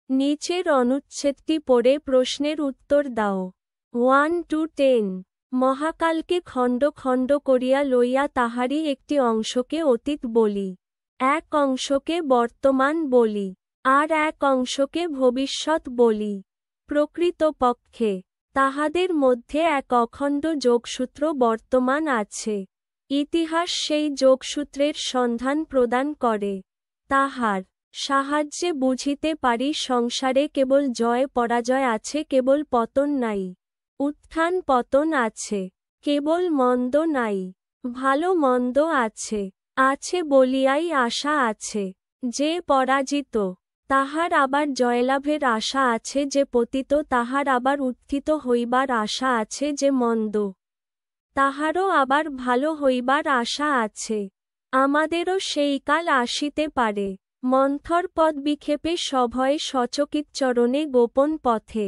নিচের অনুচ্ছেদটি পড়ে প্রশ্নের উত্তর দাও। 1-10 মহাকালকে খণ্ড খণ্ড করিয়া লইয়া তাহারই একটি অংশকে অতীত বলি, এক অংশকে বর্তমান বলি, আর এক অংশকে ভবিষ্যৎ বলি। প্রকৃতপক্ষে তাহাদের মধ্যে এক অখণ্ড যোগসূত্র বর্তমান আছে। ইতিহাস সেই যোগসূত্রের সন্ধান প্রদান করে। তাহার সাহায্যে বুঝিতে পারি সংসারে কেবল জয় পরাজয় আছে, কেবল পতন নাই। উত্থান পতন আছে, কেবল মন্দ নাই। ভালো মন্দ আছে, আছে বলিয়াই আশা আছে। যে পরাজিত তাহার আবার জয়লাভের আশা আছে, যে পতিত তাহার আবার উত্থিত হইবার আশা আছে, যে মন্দ তাহারও আবার ভালো হইবার আশা আছে। আমাদেরও সেই কাল আসিতে পারে, মন্থর পদবিক্ষেপে সভয়ে সচকিতচরণে গোপন পথে,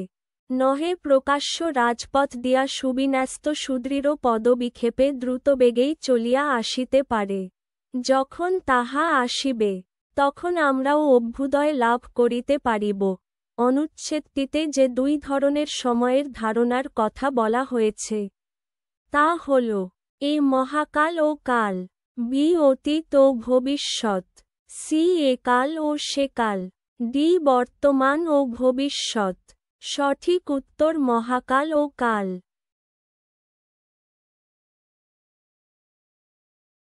নহে প্রকাশ্য রাজপথ দিয়া সুবিন্যস্ত সুদৃঢ় পদবিক্ষেপে দ্রুতবেগেই চলিয়া আসিতে পারে। যখন তাহা আসিবে, তখন আমরাও অভ্যুদয় লাভ করিতে পারিব। অনুচ্ছেদটিতে যে দুই ধরনের সময়ের ধারণার কথা বলা হয়েছে, তা হল এ মহাকাল ও কাল, বি অতীত ও ভবিষ্যৎ, সি একাল ও সেকাল, ডি বর্তমান ও ভবিষ্যৎ। সঠিক উত্তর মহাকাল ও কাল।